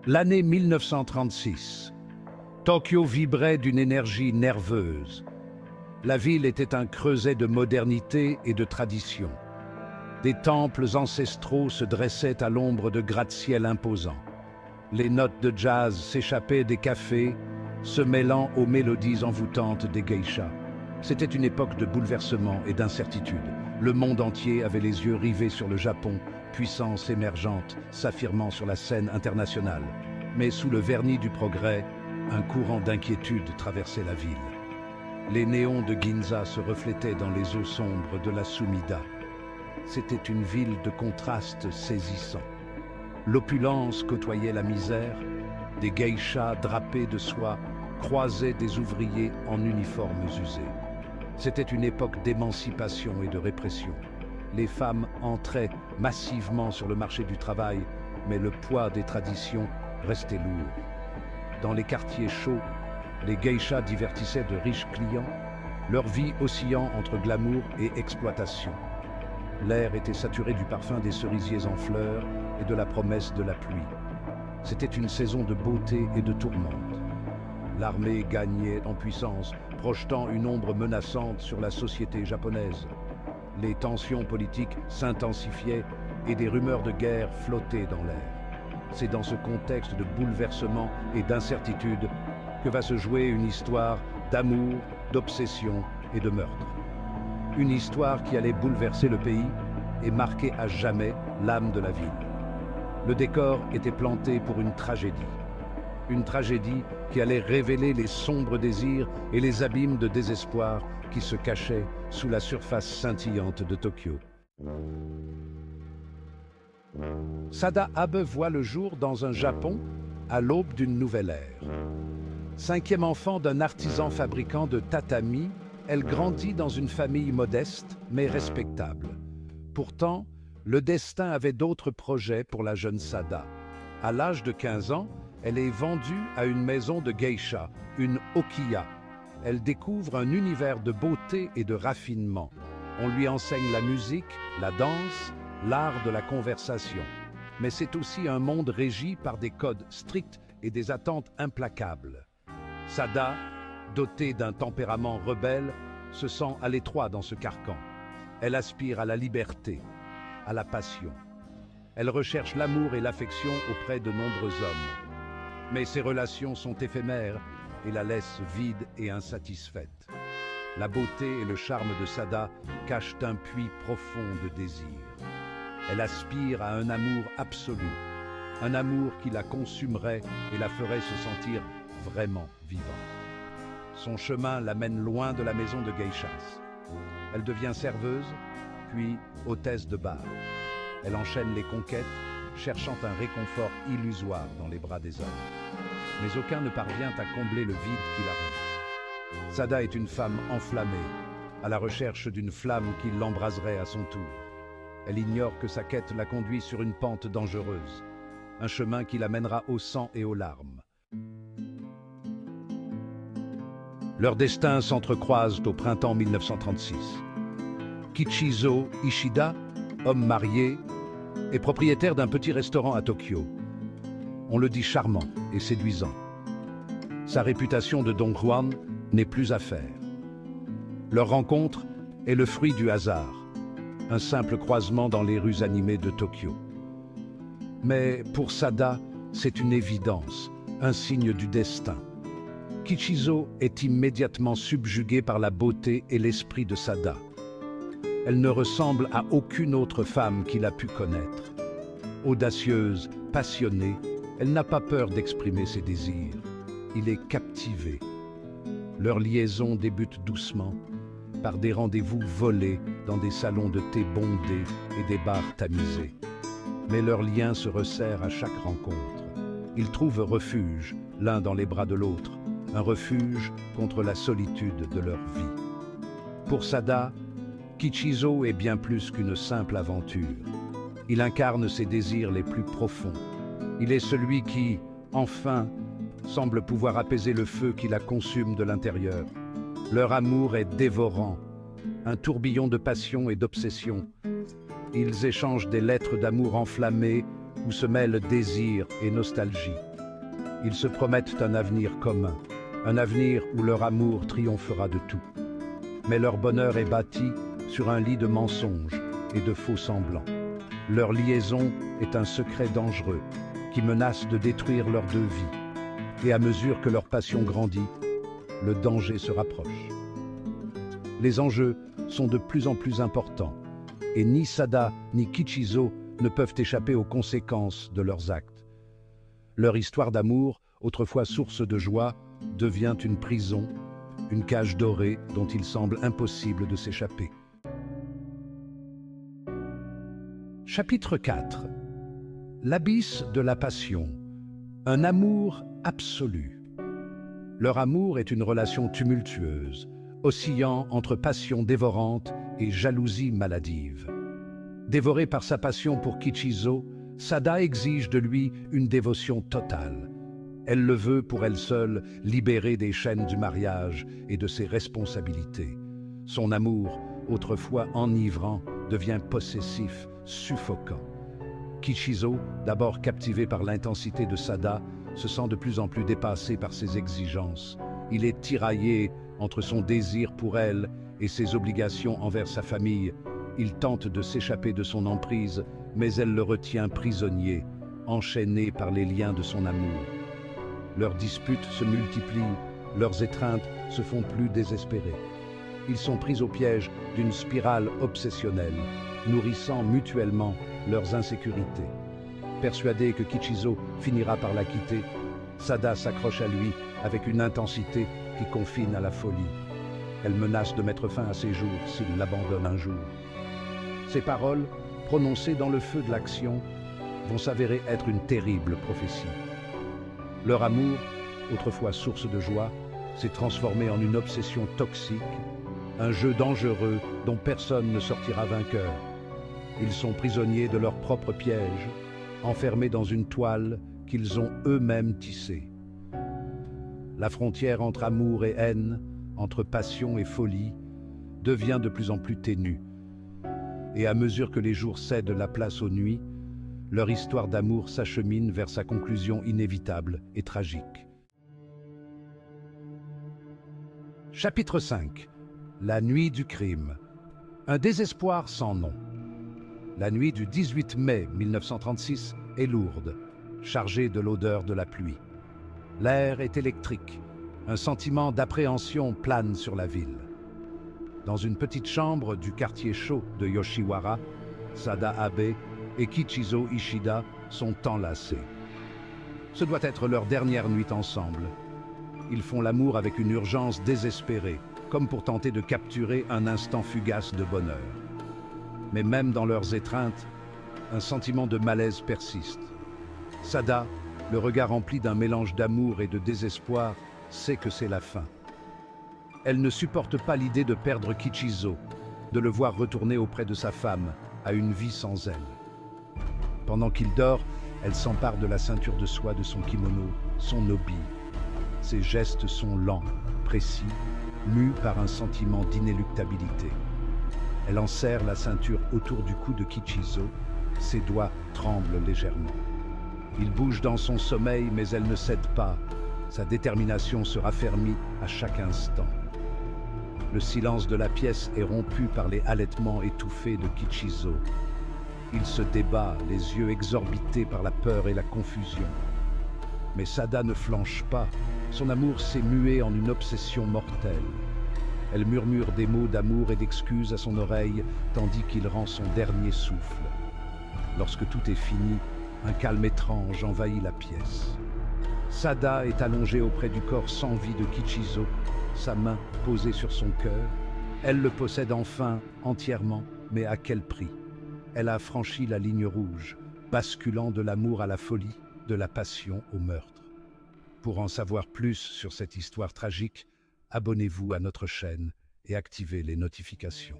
L'année 1936. Tokyo vibrait d'une énergie nerveuse. La ville était un creuset de modernité et de tradition. Des temples ancestraux se dressaient à l'ombre de gratte-ciel imposants. Les notes de jazz s'échappaient des cafés, se mêlant aux mélodies envoûtantes des geishas. C'était une époque de bouleversement et d'incertitude. Le monde entier avait les yeux rivés sur le Japon, puissance émergente, s'affirmant sur la scène internationale. Mais sous le vernis du progrès, un courant d'inquiétude traversait la ville. Les néons de Ginza se reflétaient dans les eaux sombres de la Sumida. C'était une ville de contrastes saisissants. L'opulence côtoyait la misère, des geishas drapés de soie croisaient des ouvriers en uniformes usés. C'était une époque d'émancipation et de répression. Les femmes entraient massivement sur le marché du travail, mais le poids des traditions restait lourd. Dans les quartiers chauds, les geishas divertissaient de riches clients, leur vie oscillant entre glamour et exploitation. L'air était saturé du parfum des cerisiers en fleurs et de la promesse de la pluie. C'était une saison de beauté et de tourmente. L'armée gagnait en puissance, projetant une ombre menaçante sur la société japonaise. Les tensions politiques s'intensifiaient et des rumeurs de guerre flottaient dans l'air. C'est dans ce contexte de bouleversement et d'incertitude que va se jouer une histoire d'amour, d'obsession et de meurtre. Une histoire qui allait bouleverser le pays et marquer à jamais l'âme de la ville. Le décor était planté pour une tragédie. Une tragédie qui allait révéler les sombres désirs et les abîmes de désespoir qui se cachaient sous la surface scintillante de Tokyo. Sada Abe voit le jour dans un Japon à l'aube d'une nouvelle ère. Cinquième enfant d'un artisan fabricant de tatami, elle grandit dans une famille modeste mais respectable. Pourtant, le destin avait d'autres projets pour la jeune Sada. À l'âge de 15 ans, elle est vendue à une maison de geisha, une okiya. Elle découvre un univers de beauté et de raffinement. On lui enseigne la musique, la danse, l'art de la conversation. Mais c'est aussi un monde régi par des codes stricts et des attentes implacables. Sada, dotée d'un tempérament rebelle, se sent à l'étroit dans ce carcan. Elle aspire à la liberté, à la passion. Elle recherche l'amour et l'affection auprès de nombreux hommes. Mais ces relations sont éphémères et la laissent vide et insatisfaite. La beauté et le charme de Sada cachent un puits profond de désir. Elle aspire à un amour absolu, un amour qui la consumerait et la ferait se sentir vraiment vivante. Son chemin l'amène loin de la maison de geishas. Elle devient serveuse, puis hôtesse de bar. Elle enchaîne les conquêtes, cherchant un réconfort illusoire dans les bras des hommes. Mais aucun ne parvient à combler le vide qui la ronge. Sada est une femme enflammée, à la recherche d'une flamme qui l'embraserait à son tour. Elle ignore que sa quête la conduit sur une pente dangereuse, un chemin qui la mènera au sang et aux larmes. Leurs destins s'entrecroisent au printemps 1936. Kichizo Ishida, homme marié, est propriétaire d'un petit restaurant à Tokyo. On le dit charmant et séduisant. Sa réputation de Don Juan n'est plus à faire. Leur rencontre est le fruit du hasard, un simple croisement dans les rues animées de Tokyo. Mais pour Sada, c'est une évidence, un signe du destin. Kichizo est immédiatement subjuguée par la beauté et l'esprit de Sada. Elle ne ressemble à aucune autre femme qu'il a pu connaître. Audacieuse, passionnée, elle n'a pas peur d'exprimer ses désirs. Il est captivé. Leur liaison débute doucement, par des rendez-vous volés dans des salons de thé bondés et des bars tamisés. Mais leur lien se resserre à chaque rencontre. Ils trouvent refuge, l'un dans les bras de l'autre, un refuge contre la solitude de leur vie. Pour Sada, Kichizo est bien plus qu'une simple aventure. Il incarne ses désirs les plus profonds. Il est celui qui, enfin, semble pouvoir apaiser le feu qui la consume de l'intérieur. Leur amour est dévorant, un tourbillon de passion et d'obsession. Ils échangent des lettres d'amour enflammées où se mêlent désir et nostalgie. Ils se promettent un avenir commun, un avenir où leur amour triomphera de tout. Mais leur bonheur est bâti sur un lit de mensonges et de faux semblants. Leur liaison est un secret dangereux qui menace de détruire leurs deux vies. Et à mesure que leur passion grandit, le danger se rapproche. Les enjeux sont de plus en plus importants et ni Sada ni Kichizo ne peuvent échapper aux conséquences de leurs actes. Leur histoire d'amour, autrefois source de joie, devient une prison, une cage dorée dont il semble impossible de s'échapper. Chapitre 4. L'abysse de la passion. Un amour absolu. Leur amour est une relation tumultueuse, oscillant entre passion dévorante et jalousie maladive. Dévorée par sa passion pour Kichizo, Sada exige de lui une dévotion totale. Elle le veut pour elle seule, libérée des chaînes du mariage et de ses responsabilités. Son amour, autrefois enivrant, devient possessif, suffocant. Kichizo, d'abord captivé par l'intensité de Sada, se sent de plus en plus dépassé par ses exigences. Il est tiraillé entre son désir pour elle et ses obligations envers sa famille. Il tente de s'échapper de son emprise, mais elle le retient prisonnier, enchaîné par les liens de son amour. Leurs disputes se multiplient, leurs étreintes se font plus désespérées. Ils sont pris au piège d'une spirale obsessionnelle, nourrissant mutuellement leurs insécurités. Persuadé que Kichizo finira par la quitter, Sada s'accroche à lui avec une intensité qui confine à la folie. Elle menace de mettre fin à ses jours s'il l'abandonne un jour. Ces paroles, prononcées dans le feu de l'action, vont s'avérer être une terrible prophétie. Leur amour, autrefois source de joie, s'est transformé en une obsession toxique, un jeu dangereux dont personne ne sortira vainqueur. Ils sont prisonniers de leur propre piège, enfermés dans une toile qu'ils ont eux-mêmes tissée. La frontière entre amour et haine, entre passion et folie, devient de plus en plus ténue. Et à mesure que les jours cèdent la place aux nuits, leur histoire d'amour s'achemine vers sa conclusion inévitable et tragique. Chapitre 5. La nuit du crime. Un désespoir sans nom. La nuit du 18 mai 1936 est lourde, chargée de l'odeur de la pluie. L'air est électrique. Un sentiment d'appréhension plane sur la ville. Dans une petite chambre du quartier chaud de Yoshiwara, Sada Abe et Kichizo Ishida sont enlacés. Ce doit être leur dernière nuit ensemble. Ils font l'amour avec une urgence désespérée, comme pour tenter de capturer un instant fugace de bonheur. Mais même dans leurs étreintes, un sentiment de malaise persiste. Sada, le regard rempli d'un mélange d'amour et de désespoir, sait que c'est la fin. Elle ne supporte pas l'idée de perdre Kichizo, de le voir retourner auprès de sa femme, à une vie sans elle. Pendant qu'il dort, elle s'empare de la ceinture de soie de son kimono, son obi. Ses gestes sont lents, précis, mus par un sentiment d'inéluctabilité. Elle enserre la ceinture autour du cou de Kichizo, ses doigts tremblent légèrement. Il bouge dans son sommeil, mais elle ne cède pas. Sa détermination se raffermit à chaque instant. Le silence de la pièce est rompu par les halètements étouffés de Kichizo. Il se débat, les yeux exorbités par la peur et la confusion. Mais Sada ne flanche pas. Son amour s'est mué en une obsession mortelle. Elle murmure des mots d'amour et d'excuses à son oreille, tandis qu'il rend son dernier souffle. Lorsque tout est fini, un calme étrange envahit la pièce. Sada est allongée auprès du corps sans vie de Kichizo, sa main posée sur son cœur. Elle le possède enfin, entièrement, mais à quel prix? Elle a franchi la ligne rouge, basculant de l'amour à la folie, de la passion au meurtre. Pour en savoir plus sur cette histoire tragique, abonnez-vous à notre chaîne et activez les notifications.